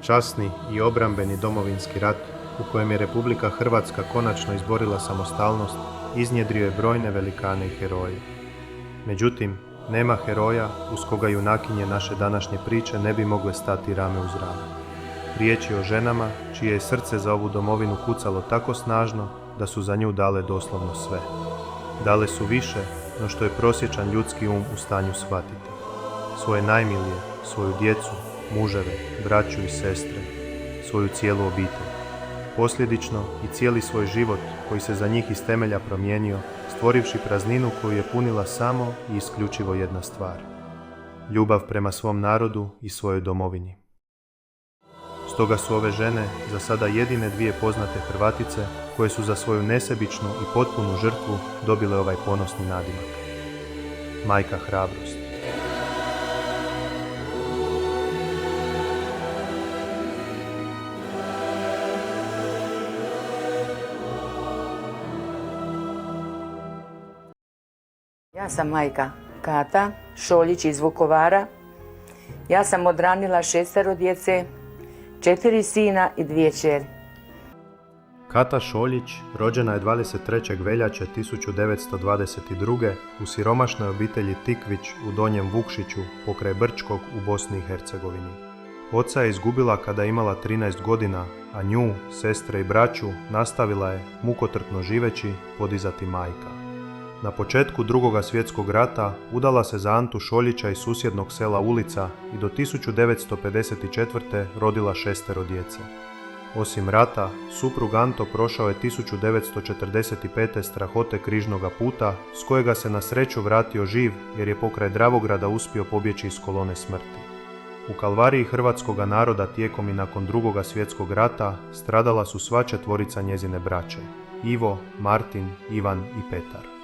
časni i obrambeni Domovinski rat, u kojem je Republika Hrvatska konačno izborila samostalnost, iznjedrio je brojne velikane i heroje. Međutim, nema heroja uz koga junakinje naše današnje priče ne bi mogle stati rame uz rame. Riječ je o ženama čije je srce za ovu domovinu kucalo tako snažno da su za nju dale doslovno sve. Dale su više no što je prosječan ljudski um u stanju shvatiti. Svoje najmilije, svoju djecu, muževe, braću i sestre, svoju cijelu obitelj. Posljedično i cijeli svoj život koji se za njih iz temelja promijenio, stvorivši prazninu koju je punila samo i isključivo jedna stvar. Ljubav prema svom narodu i svojoj domovini. Stoga su ove žene za sada jedine dvije poznate Hrvatice koje su za svoju nesebičnu i potpunu žrtvu dobile ovaj ponosni nadimak. Majka hrabrost. Ja sam majka Kata Šoljić iz Vukovara. Ja sam odranila 6 djece, 4 sina i 2 kćeri. Kata Šoljić rođena je 23. veljače 1922. u siromašnoj obitelji Tikvić u Donjem Vukšiću pokraj Brčkog u Bosni i Hercegovini. Oca je izgubila kada je imala 13 godina, a nju, sestre i braću nastavila je, mukotrpno živeći, podizati majka. Na početku II. Svjetskog rata udala se za Antu Šoljića iz susjednog sela Ulica i do 1954. rodila 6 djece. Osim rata, suprug Anto prošao je 1945. strahote križnoga puta, s kojega se na sreću vratio živ jer je pokraj Dravograda uspio pobjeći iz kolone smrti. U kalvariji hrvatskoga naroda tijekom i nakon II. Svjetskog rata stradala su sva 4 njezine braće, Ivo, Martin, Ivan i Petar.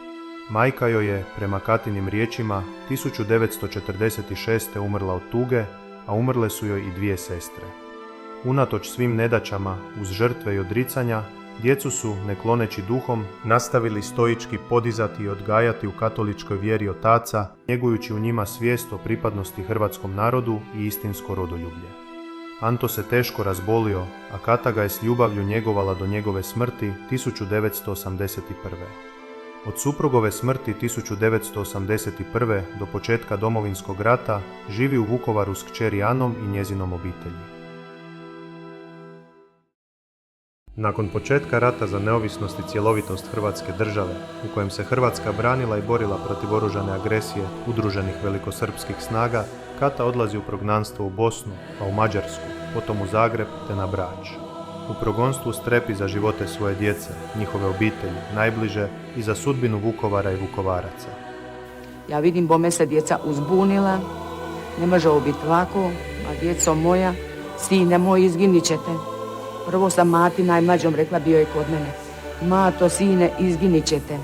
Majka joj je, prema Katinim riječima, 1946. umrla od tuge, a umrle su joj i 2 sestre. Unatoč svim nedaćama, uz žrtve i odricanja, djecu su, ne kloneći duhom, nastavili stoički podizati i odgajati u katoličkoj vjeri otaca, njegujući u njima svijest o pripadnosti hrvatskom narodu i istinsko rodoljublje. Anto se teško razbolio, a Kata ga je s ljubavlju njegovala do njegove smrti 1981. Od suprugove smrti 1981. do početka Domovinskog rata živi u Vukovaru s kćeri Anom i njezinom obitelji. Nakon početka rata za neovisnost i cjelovitost Hrvatske države, u kojem se Hrvatska branila i borila protiv oružane agresije udruženih velikosrpskih snaga, Kata odlazi u prognanstvo u Bosnu, a u Mađarsku, potom u Zagreb te na Brač. U progonstvu strepi za živote svoje djece, njihove obitelji, najbliže i za sudbinu Vukovara i Vukovaraca. Ja vidim bome se djeca uzbunila, ne može ovo biti ovako, a djeco moja, sine moj, izginit ćete. Prvo sam mati najmlađom rekla, bio je kod mene. Mato, sine, izginit ćete.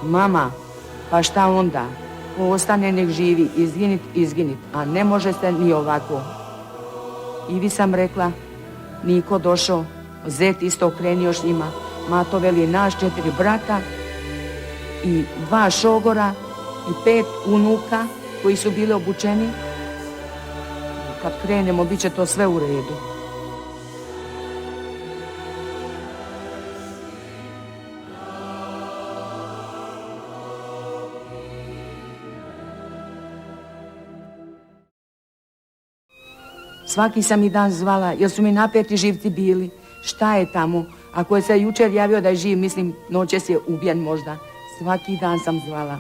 Mama, pa šta onda? Ko ostane nek živi, izginit, a ne može se ni ovako. I vi sam rekla, Niko došao, zet isto okrenio s njima. Mato veli naš 4 brata i 2 šogora i 5 unuka koji su bili obučeni. Kad krenemo, bit će to sve u redu. Svaki sam i dan zvala, jer su mi napeti živci bili. Šta je tamo? Ako je se jučer javio da je živ, mislim, noćas je ubijen možda. Svaki dan sam zvala.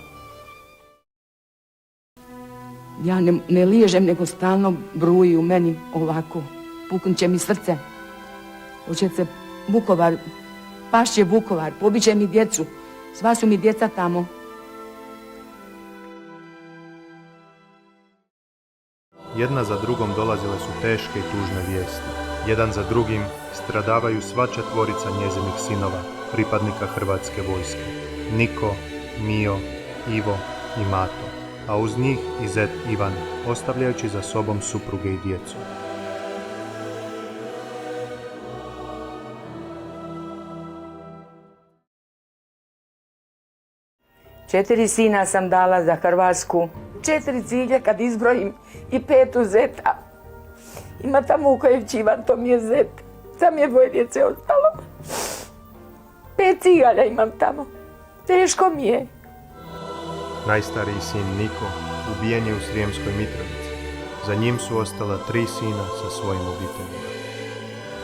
Ja ne liježem, nego stalno bruji u meni ovako. Puknut će mi srce. Hoće se Vukovar, pašće Vukovar, pobiće mi djecu. Sva su mi djeca tamo. Jedna za drugom dolazile su teške i tužne vijesti. Jedan za drugim stradavaju sva 4 njezinih sinova, pripadnika Hrvatske vojske. Niko, Mio, Ivo i Mato, a uz njih i zet Ivan, ostavljajući za sobom supruge i djecu. Četiri sina sam dala za Hrvatsku, 4 cilje kad izbrojim i 5 zeta. Ima tamo u Kojevčivan, to mi je zet. Sam je dvoje djece ostalo. 5 cigalja imam tamo. Teško mi je. Najstariji sin Niko ubijen je u Srijemskoj Mitrovici. Za njim su ostala 3 sina sa svojim obiteljima.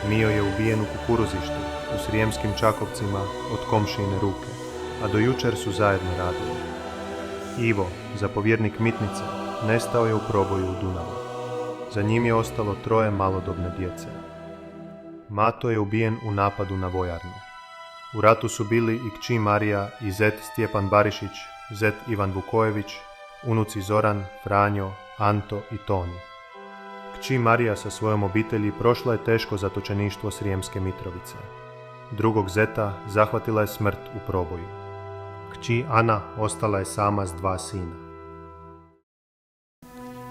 Mio je ubijen u kukuruzištu u Srijemskim Čakovcima od komšijine ruke, a do jučer su zajedno radili. Ivo, zapovjednik Mitnice, nestao je u proboju u Dunavu. Za njim je ostalo 3 malodobne djece. Mato je ubijen u napadu na vojarnu. U ratu su bili i kći Marija i zet Stjepan Barišić, zet Ivan Vukojević, unuci Zoran, Franjo, Anto i Toni. Kći Marija sa svojom obitelji prošla je teško zatočeništvo Srijemske Mitrovice. Drugog zeta zahvatila je smrt u proboju. Kći Ana ostala je sama s 2 sina.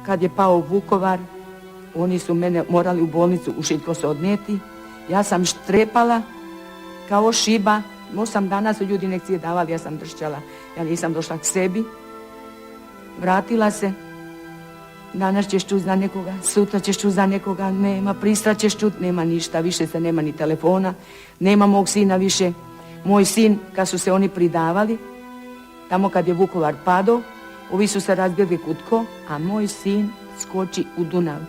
Kad je pao Vukovar, oni su mene morali u bolnicu u Šiljko se odnijeti. Ja sam štrepala kao šiba. 8 dana su ljudi injekcije davali, ja sam dršćala. Ja nisam došla k sebi. Vratila se. Danas ćeš čuti za nekoga, sutra ćeš čuti za nekoga, nema, pristra ćeš čuti, nema ništa, više se nema ni telefona, nema mog sina više. Moj sin, kad su se oni pridavali, tamo kad je Vukovar padao, ovi su se razbjegli kutko, a moj sin skoči u Dunav.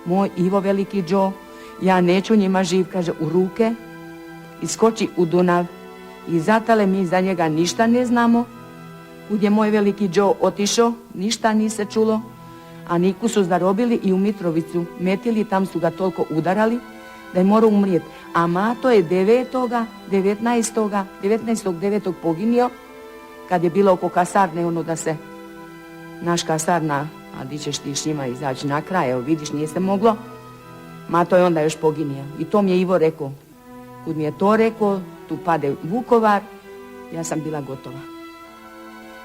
Moj Ivo veliki Đo, ja neću njima živ, kaže, u ruke, i skoči u Dunav. I zatale mi za njega ništa ne znamo. Kud je moj veliki Đo otišao, ništa nije se čulo. A Niku su zarobili i u Mitrovicu metili, tam su ga toliko udarali da je morao umrijeti. A Mato je 19.9. poginio, kad je bilo oko kasarne, ono da se naš kasarna, a di ćeš ti s njima izaći na kraj, evo vidiš, nije se moglo. Mato je onda još poginio. I to mi je Ivo rekao. Kud mi je to rekao, tu pade Vukovar, ja sam bila gotova.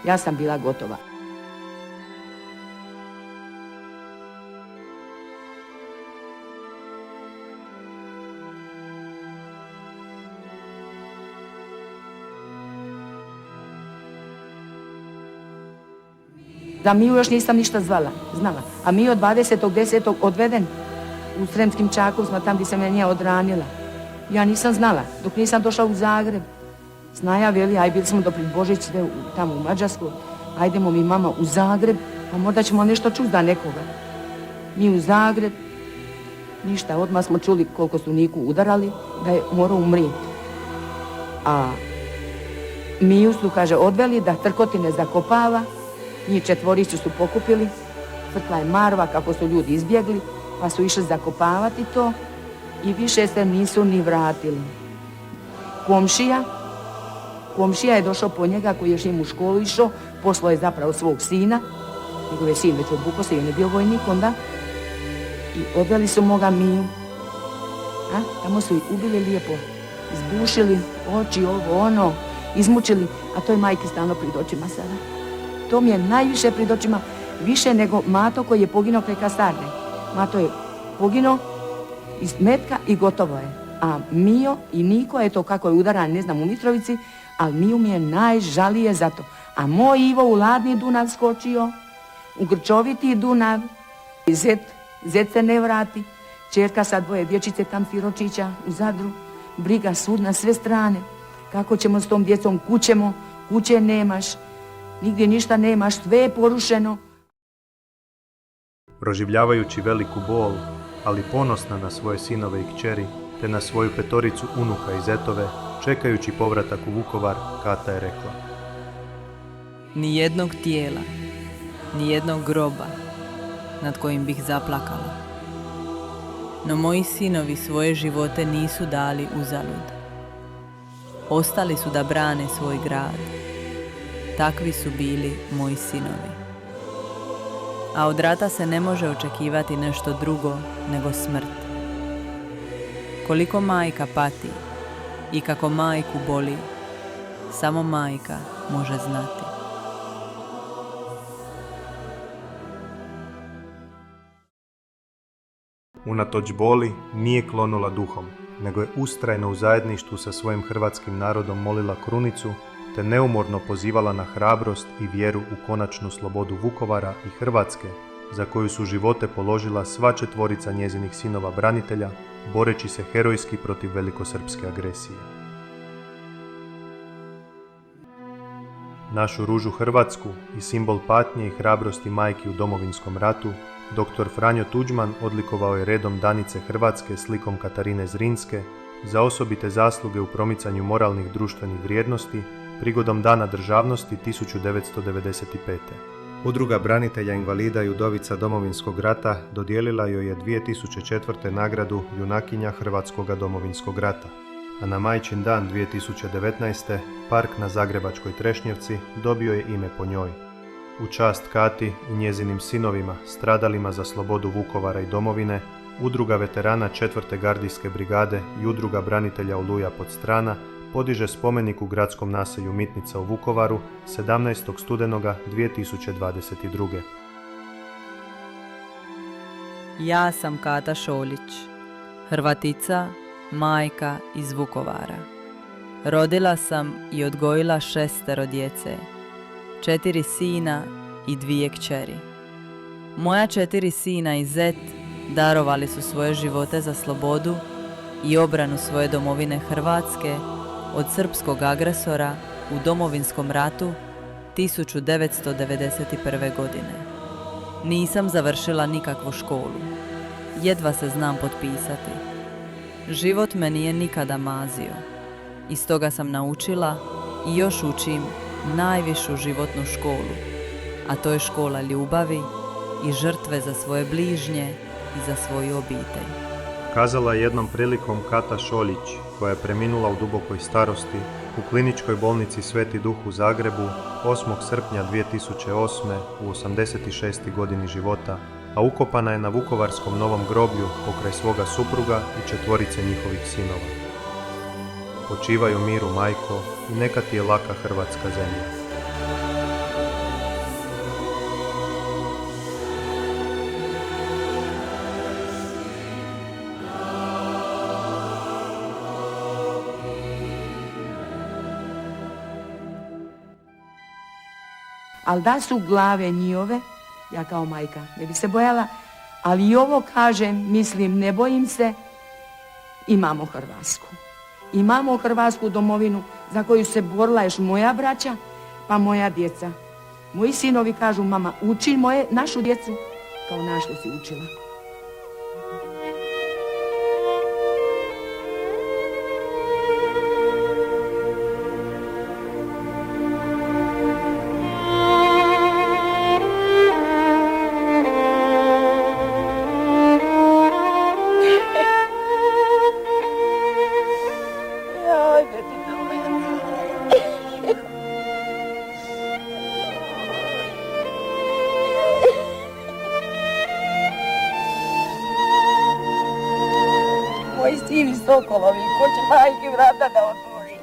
Ja sam bila gotova. Za Miju još nisam ništa znala. A Mio 20.10. odveden u Sremskim Čakovcima, tam gdje se me nije odranila. Ja nisam znala, dok nisam došla u Zagreb. Snaja veli, aj bili smo do pred Božićve tamo u Mađarskoj, ajdemo mi mama u Zagreb, pa možda ćemo nešto čuti za nekoga. Mi u Zagreb, ništa, odmah smo čuli koliko su Niku udarali, da je morao umrijeti. A Miju su, kaže, odveli da trkotine zakopava, njih 4 su pokupili, crkla je marva kako su ljudi izbjegli, pa su išli zakopavati to i više se nisu ni vratili. Komšija je došao po njega koji je još njim u školu išao, poslao je zapravo svog sina, njegov je sin već odbukao se i on je bio vojnik onda, i odveli su moga Miju. Tamo su ih ubili lijepo, izbušili oči, ovo, ono, izmučili, a to je majke stalno pred očima sada. To mi je najviše pred očima, više nego Mato koji je poginuo kraj kasarne. Mato je poginuo iz metka i gotovo je. A Mio i Niko, eto kako je udaran, ne znam, u Mitrovici, ali Miju mi je najžalije za to. A moj Ivo u Ladni Dunav skočio, u Grčoviti Dunav, zet se ne vrati, čerka sa 2 dječice tam siročića u Zadru, briga sud na sve strane. Kako ćemo s tom djecom, kuće nemaš, nigdje ništa nemaš, sve je porušeno. Proživljavajući veliku bol, ali ponosna na svoje sinove i kćeri, te na svoju 5 unuka i zetove, čekajući povratak u Vukovar, Kata je rekla: Ni jednog tijela, ni jednog groba nad kojim bih zaplakala. No moji sinovi svoje živote nisu dali uzalud. Ostali su da brane svoj grad. Takvi su bili moji sinovi. A od rata se ne može očekivati nešto drugo nego smrt. Koliko majka pati i kako majku boli, samo majka može znati. Unatoč boli nije klonula duhom, nego je ustrajno u zajedništvu sa svojim hrvatskim narodom molila krunicu, te neumorno pozivala na hrabrost i vjeru u konačnu slobodu Vukovara i Hrvatske za koju su živote položila sva četvorica njezinih sinova branitelja, boreći se herojski protiv velikosrpske agresije. Našu ružu Hrvatsku i simbol patnje i hrabrosti majki u Domovinskom ratu, dr. Franjo Tuđman odlikovao je redom Danice Hrvatske slikom Katarine Zrinske za osobite zasluge u promicanju moralnih društvenih vrijednosti prigodom Dana državnosti 1995. Udruga branitelja invalida i udovica Domovinskog rata dodijelila joj je 2004. nagradu Junakinja Hrvatskoga Domovinskog rata, a na Majčin dan 2019. park na Zagrebačkoj Trešnjevci dobio je ime po njoj. U čast Kati i njezinim sinovima stradalima za slobodu Vukovara i domovine, Udruga veterana 4. gardijske brigade i Udruga branitelja Oluja Podstrana podiže spomenik u gradskom naselju Mitnica u Vukovaru 17. studenoga 2022. Ja sam Kata Šoljić, Hrvatica, majka iz Vukovara. Rodila sam i odgojila 6 djece, 4 sina i 2 kćeri. Moja 4 sina i zet darovali su svoje živote za slobodu i obranu svoje domovine Hrvatske od srpskog agresora u Domovinskom ratu 1991. godine. Nisam završila nikakvu školu. Jedva se znam potpisati. Život me nije nikada mazio. I stoga sam naučila i još učim najvišu životnu školu, a to je škola ljubavi i žrtve za svoje bližnje i za svoju obitelj. Kazala je jednom prilikom Kata Šoljić, koja je preminula u dubokoj starosti u kliničkoj bolnici Sveti Duh u Zagrebu 8. srpnja 2008. u 86. godini života, a ukopana je na vukovarskom Novom groblju pokraj svoga supruga i 4 njihovih sinova. Počivaj u miru, majko, i neka ti je laka Hrvatska zemlja. Ali da su glave njihove, ja kao majka ne bi se bojala, ali i ovo kažem, mislim, ne bojim se, imamo Hrvatsku. Imamo Hrvatsku domovinu za koju se borila još moja braća, pa moja djeca. Moji sinovi kažu, mama, uči našu djecu kao naš što si učila. Moji sini sokolovi, ko će majke vrata da otvori?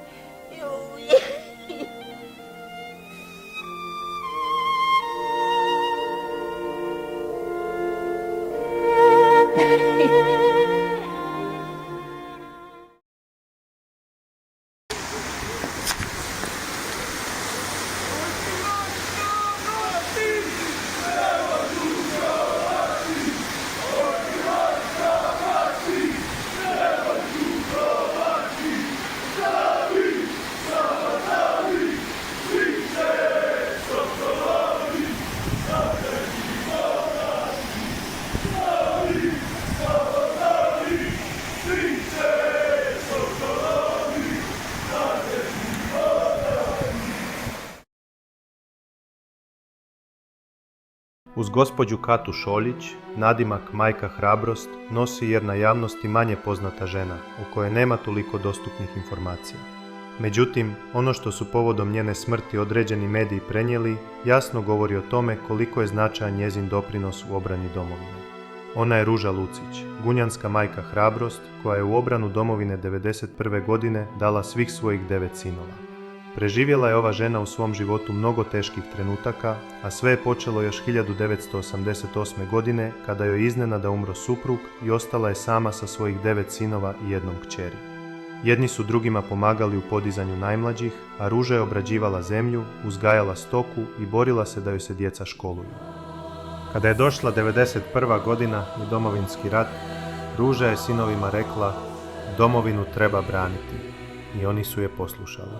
Uz gospođu Katu Šoljić, nadimak Majka Hrabrost nosi jedna javnosti manje poznata žena, o kojoj nema toliko dostupnih informacija. Međutim, ono što su povodom njene smrti određeni mediji prenijeli, jasno govori o tome koliko je značajan njezin doprinos u obrani domovine. Ona je Ruža Lucić, gunjanska majka Hrabrost, koja je u obranu domovine 1991. godine dala svih svojih 9 sinova. Preživjela je ova žena u svom životu mnogo teških trenutaka, a sve je počelo još 1988. godine kada joj iznenada umro suprug i ostala je sama sa svojih 9 sinova i 1 kćeri. Jedni su drugima pomagali u podizanju najmlađih, a Ruža je obrađivala zemlju, uzgajala stoku i borila se da joj se djeca školuju. Kada je došla 91. godina i domovinski rat, Ruža je sinovima rekla: domovinu treba braniti. I oni su je poslušali.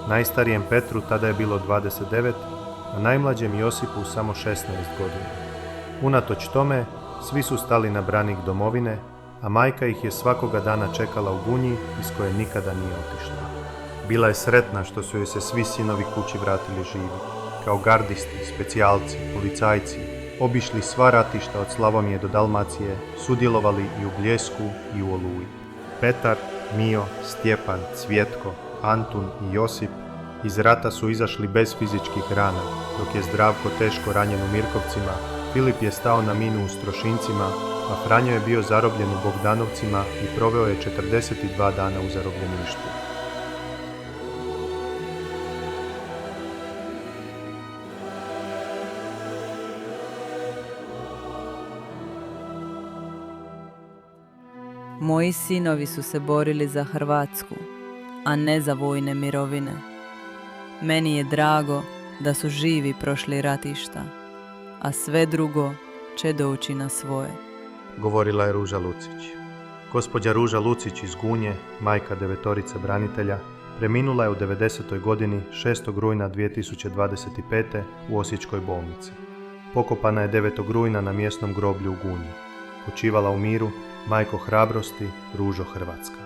Najstarijem Petru tada je bilo 29, a najmlađem Josipu samo 16 godina. Unatoč tome, svi su stali na branik domovine, a majka ih je svakoga dana čekala u Gunji iz koje nikada nije otišla. Bila je sretna što su joj se svi sinovi kući vratili živi. Kao gardisti, specijalci, policajci, obišli sva ratišta od Slavonije do Dalmacije, sudjelovali i u Bljesku i u Oluji. Petar, Mio, Stjepan, Cvjetko, Antun i Josip iz rata su izašli bez fizičkih rana, dok je Zdravko teško ranjen u Mirkovcima, Filip je stao na minu u Strošincima, a Franjo je bio zarobljen u Bogdanovcima i proveo je 42 dana u zarobljeništvu. Moji sinovi su se borili za Hrvatsku, a ne za vojne mirovine. Meni je drago da su živi prošli ratišta, a sve drugo će doći na svoje. Govorila je Ruža Lucić. Gospođa Ruža Lucić iz Gunje, majka 9 branitelja, preminula je u 90. godini 6. rujna 2025. u Osječkoj bolnici. Pokopana je 9. rujna na mjesnom groblju u Gunji. Počivala u miru, majko hrabrosti, Ružo Hrvatska.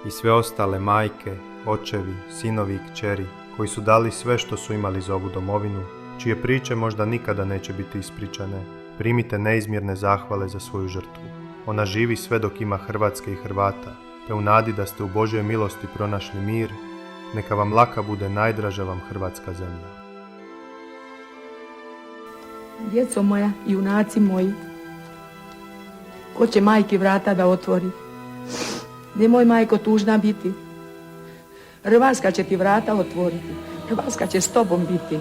I sve ostale majke, očevi, sinovi i kćeri koji su dali sve što su imali za ovu domovinu, čije priče možda nikada neće biti ispričane, primite neizmjerne zahvale za svoju žrtvu. Ona živi sve dok ima Hrvatske i Hrvata, te u nadi da ste u Božjoj milosti pronašli mir, neka vam laka bude najdraža vam Hrvatska zemlja. Djeco moja, junaci moji, ko će majki vrata da otvori? Nemoj, majko, tužna biti. Hrvatska će ti vrata otvoriti. Hrvatska će s tobom biti.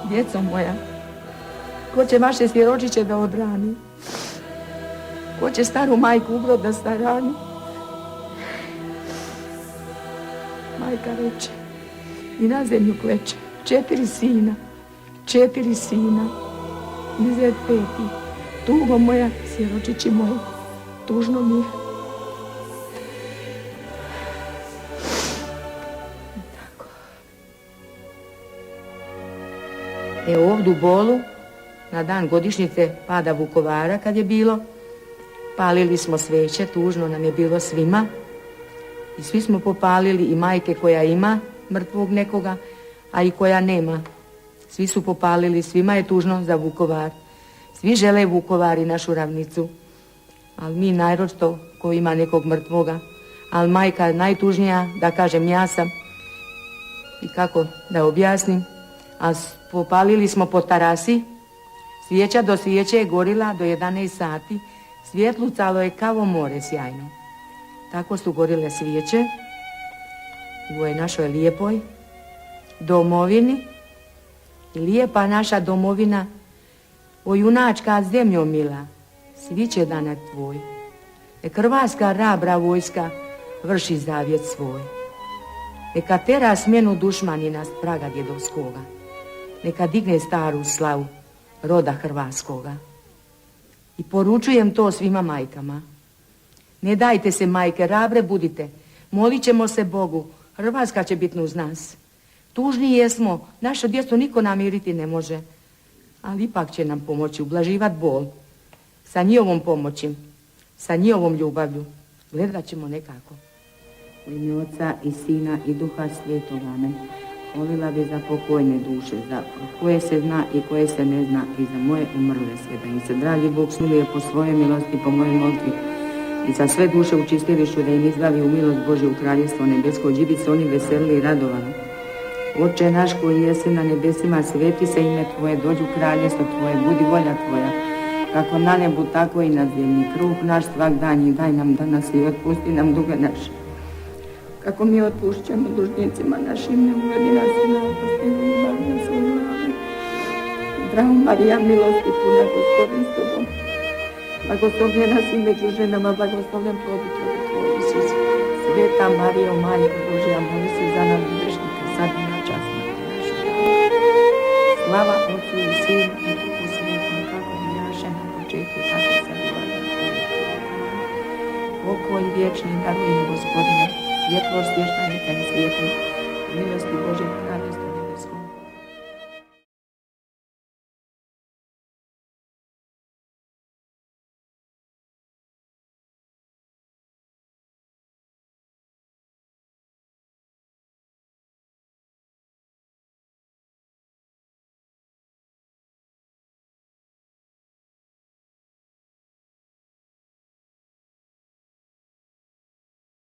Djeco moja, ko će vaše svjeročiće da odbrani? Ko će staru majku u brod da starani? Majka reče i na zemlju kleče. 4 sina, i zet 5. Tugo moja, svjeročići moji, tužno mi je. Tako. Ovdje u Bolu, na dan godišnjice pada Vukovara kad je bilo, palili smo sveće, tužno nam je bilo svima. I svi smo popalili, i majke koja ima mrtvog nekoga, a i koja nema. Svi su popalili, svima je tužno za Vukovar. Svi žele Vukovar i našu ravnicu. Ali mi najročito ko ima nekog mrtvoga. Ali majka najtužnija, da kažem ja sam. I kako da objasnim. A popalili smo po terasi. Svijeća do svijeće je gorila do 11 sati. Svjetlucalo je kao more sjajno. Tako su gorile svijeće u ovoj našoj lijepoj domovini. I lijepa naša domovina, o junačka zemljo mila, svi će danak tvoj. Nek Hrvatska rabra vojska vrši zavjet svoj. Neka tera smjenu dušmanina s praga djedovskoga. Neka digne staru slavu roda hrvatskoga. I poručujem to svima majkama. Ne dajte se, majke, rabre budite. Molit ćemo se Bogu, Hrvatska će biti uz nas. Tužni jesmo, našu djecu niko namiriti ne može, ali ipak će nam pomoći ublaživat bol. Sa njihovom pomoći, sa njihovom ljubavlju, gledat ćemo nekako. U ime Oca i Sina i Duha Svetog, amen. Molila bi za pokojne duše, za koje se zna i koje se ne zna, i za moje umrle sve, da im se dragi Bog smiluje po svojoj milosti, po mojoj molitvi, i za sve duše u čistilištu, da im izbavi u milost Božju u kraljevstvo nebesko, džibi se oni veselili i radovani. Oče naš koji jesi na nebesima, sveti se ime Tvoje, dođu kraljevstvo Tvoje, budi volja Tvoja, kako na nebu, tako i na zemlji. Kruh naš svak dan i daj nam danas i otpusti nam duge naše, kako mi otpušćamo dužnicima našim, ne uvedi nas u napast, nego izbavi nas od zla. Zdravo Marija, milosti puna, Gospodin s Tobom, blagoslovljena si među ženama, blagoslovljen plod utrobe Tvoj, Isus. Sveta Marijo, Majko Božja, moli se za nas grešnike, sad i na čas Slava Otcu i Sinu i Duhu Svetom, kako bijaše na početku, tako se bila. Pokoj vječni daruj mi, Gospodine, svjetlost vječna neka mi svijetli, milosti Bože, radost